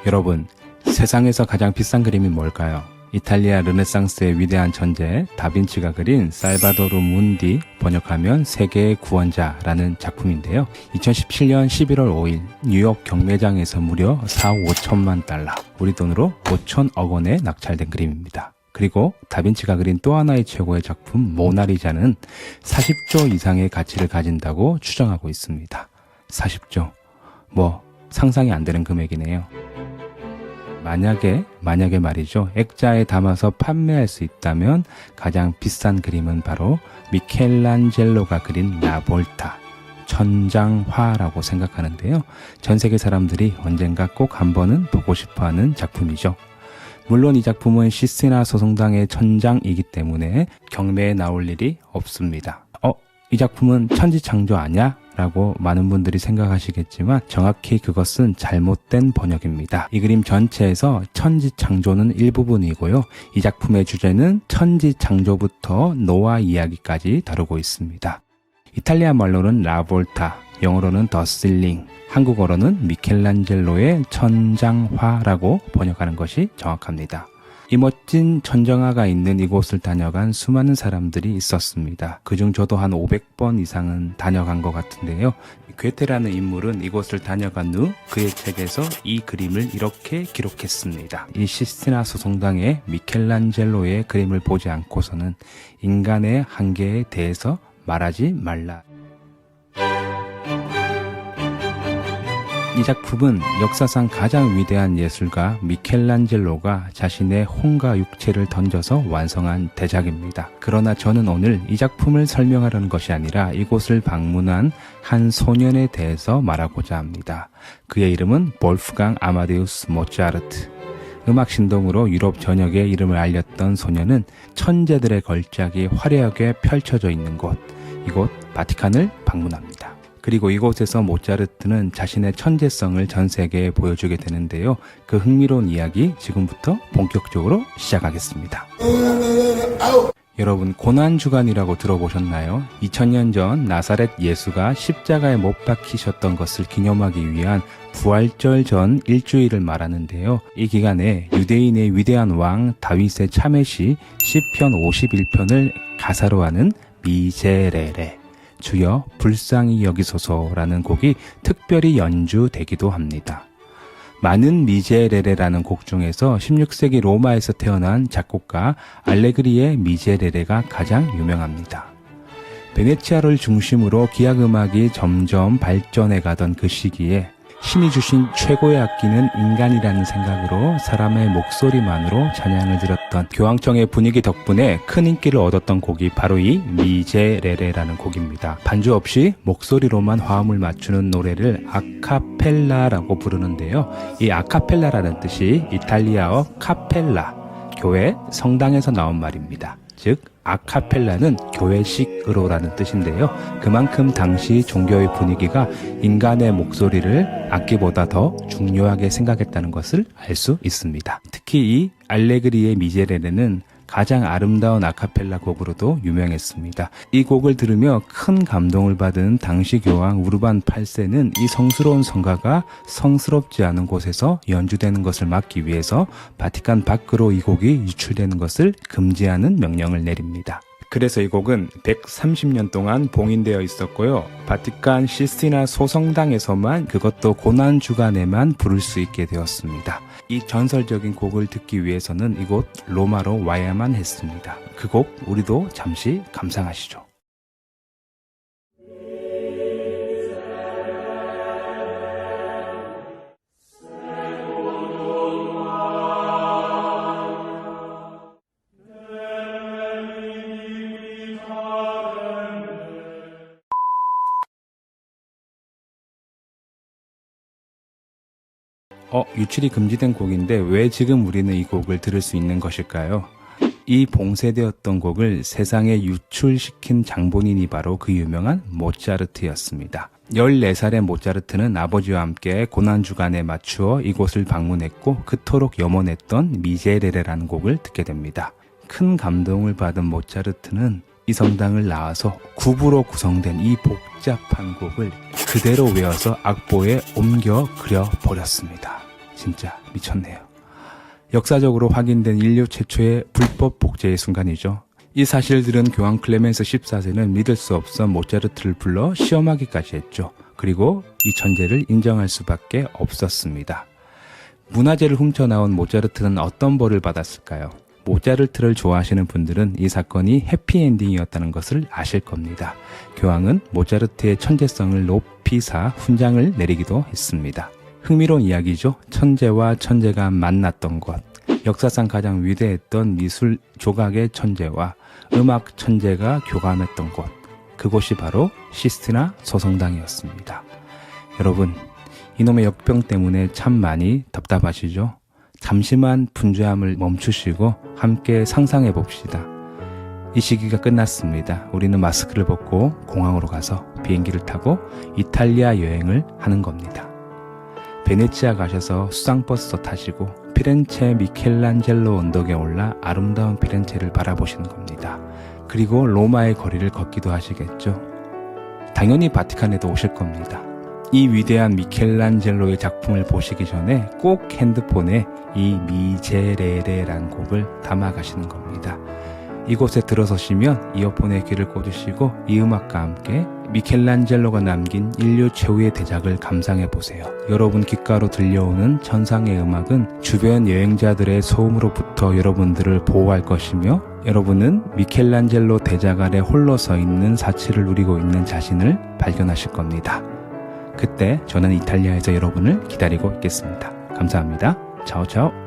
여러분, 세상에서 가장 비싼 그림이 뭘까요? 이탈리아 르네상스의 위대한 천재 다빈치가 그린 살바도르 문디, 번역하면 세계의 구원자라는 작품인데요. 2017년 11월 5일 뉴욕 경매장에서 무려 4억 5천만 달러, 우리 돈으로 5천억 원에 낙찰된 그림입니다. 그리고 다빈치가 그린 또 하나의 최고의 작품 모나리자는 40조 이상의 가치를 가진다고 추정하고 있습니다. 40조, 상상이 안 되는 금액이네요. 만약에 말이죠, 액자에 담아서 판매할 수 있다면 가장 비싼 그림은 바로 미켈란젤로가 그린 라볼타, 천장화라고 생각하는데요. 전 세계 사람들이 언젠가 꼭 한 번은 보고 싶어하는 작품이죠. 물론 이 작품은 시스티나 소송당의 천장이기 때문에 경매에 나올 일이 없습니다. 이 작품은 천지창조 아냐? 라고 많은 분들이 생각하시겠지만 정확히 그것은 잘못된 번역입니다. 이 그림 전체에서 천지창조는 일부분이고요. 이 작품의 주제는 천지창조부터 노아 이야기까지 다루고 있습니다. 이탈리아 말로는 라볼타, 영어로는 더 실링, 한국어로는 미켈란젤로의 천장화라고 번역하는 것이 정확합니다. 이 멋진 천정화가 있는 이곳을 다녀간 수많은 사람들이 있었습니다. 그중 저도 한 500번 이상은 다녀간 것 같은데요. 괴테라는 인물은 이곳을 다녀간 후 그의 책에서 이 그림을 이렇게 기록했습니다. 이 시스티나 소송당의 미켈란젤로의 그림을 보지 않고서는 인간의 한계에 대해서 말하지 말라. 이 작품은 역사상 가장 위대한 예술가 미켈란젤로가 자신의 혼과 육체를 던져서 완성한 대작입니다. 그러나 저는 오늘 이 작품을 설명하려는 것이 아니라 이곳을 방문한 한 소년에 대해서 말하고자 합니다. 그의 이름은 볼프강 아마데우스 모차르트. 음악 신동으로 유럽 전역에 이름을 알렸던 소년은 천재들의 걸작이 화려하게 펼쳐져 있는 곳, 이곳 바티칸을 방문합니다. 그리고 이곳에서 모차르트는 자신의 천재성을 전 세계에 보여주게 되는데요. 그 흥미로운 이야기 지금부터 본격적으로 시작하겠습니다. 여러분, 고난주간이라고 들어보셨나요? 2000년 전 나사렛 예수가 십자가에 못 박히셨던 것을 기념하기 위한 부활절 전 일주일을 말하는데요. 이 기간에 유대인의 위대한 왕 다윗의 참회시 시편 51편을 가사로 하는 미제레레, 주여 불쌍히 여기소서라는 곡이 특별히 연주되기도 합니다. 많은 미제레레라는 곡 중에서 16세기 로마에서 태어난 작곡가 알레그리의 미제레레가 가장 유명합니다. 베네치아를 중심으로 기악음악이 점점 발전해 가던 그 시기에 신이 주신 최고의 악기는 인간이라는 생각으로 사람의 목소리만으로 찬양을 드렸던 교황청의 분위기 덕분에 큰 인기를 얻었던 곡이 바로 이 미제레레라는 곡입니다. 반주 없이 목소리로만 화음을 맞추는 노래를 아카펠라라고 부르는데요. 이 아카펠라라는 뜻이 이탈리아어 카펠라, 교회, 성당에서 나온 말입니다. 즉 아카펠라는 교회식으로라는 뜻인데요. 그만큼 당시 종교의 분위기가 인간의 목소리를 악기보다 더 중요하게 생각했다는 것을 알 수 있습니다. 특히 이 알레그리의 미제레레는 가장 아름다운 아카펠라 곡으로도 유명했습니다. 이 곡을 들으며 큰 감동을 받은 당시 교황 우르반 8세는 이 성스러운 성가가 성스럽지 않은 곳에서 연주되는 것을 막기 위해서 바티칸 밖으로 이 곡이 유출되는 것을 금지하는 명령을 내립니다. 그래서 이 곡은 130년 동안 봉인되어 있었고요. 바티칸 시스티나 소성당에서만, 그것도 고난주간에만 부를 수 있게 되었습니다. 이 전설적인 곡을 듣기 위해서는 이곳 로마로 와야만 했습니다. 그 곡 우리도 잠시 감상하시죠. 유출이 금지된 곡인데 왜 지금 우리는 이 곡을 들을 수 있는 것일까요? 이 봉쇄되었던 곡을 세상에 유출시킨 장본인이 바로 그 유명한 모차르트였습니다. 14살의 모차르트는 아버지와 함께 고난주간에 맞추어 이곳을 방문했고 그토록 염원했던 미제레레라는 곡을 듣게 됩니다. 큰 감동을 받은 모차르트는 이 성당을 나와서 구부로 구성된 이 복잡한 곡을 그대로 외워서 악보에 옮겨 그려버렸습니다. 진짜 미쳤네요. 역사적으로 확인된 인류 최초의 불법 복제의 순간이죠. 이 사실들은 교황 클레멘스 14세는 믿을 수 없어 모차르트를 불러 시험하기까지 했죠. 그리고 이 천재를 인정할 수밖에 없었습니다. 문화재를 훔쳐나온 모차르트는 어떤 벌을 받았을까요? 모차르트를 좋아하시는 분들은 이 사건이 해피엔딩이었다는 것을 아실 겁니다. 교황은 모차르트의 천재성을 높이 사 훈장을 내리기도 했습니다. 흥미로운 이야기죠. 천재와 천재가 만났던 곳. 역사상 가장 위대했던 미술 조각의 천재와 음악 천재가 교감했던 곳. 그곳이 바로 시스티나 소성당이었습니다. 여러분, 이놈의 역병 때문에 참 많이 답답하시죠? 잠시만 분주함을 멈추시고 함께 상상해 봅시다. 이 시기가 끝났습니다. 우리는 마스크를 벗고 공항으로 가서 비행기를 타고 이탈리아 여행을 하는 겁니다. 베네치아 가셔서 수상버스 타시고 피렌체 미켈란젤로 언덕에 올라 아름다운 피렌체를 바라보시는 겁니다. 그리고 로마의 거리를 걷기도 하시겠죠. 당연히 바티칸에도 오실 겁니다. 이 위대한 미켈란젤로의 작품을 보시기 전에 꼭 핸드폰에 이 미제레레란 곡을 담아 가시는 겁니다. 이곳에 들어서시면 이어폰에 귀를 꽂으시고 이 음악과 함께 미켈란젤로가 남긴 인류 최후의 대작을 감상해 보세요. 여러분 귓가로 들려오는 천상의 음악은 주변 여행자들의 소음으로부터 여러분들을 보호할 것이며, 여러분은 미켈란젤로 대작 아래 홀로 서 있는 사치를 누리고 있는 자신을 발견하실 겁니다. 그때 저는 이탈리아에서 여러분을 기다리고 있겠습니다. 감사합니다. 차오차오.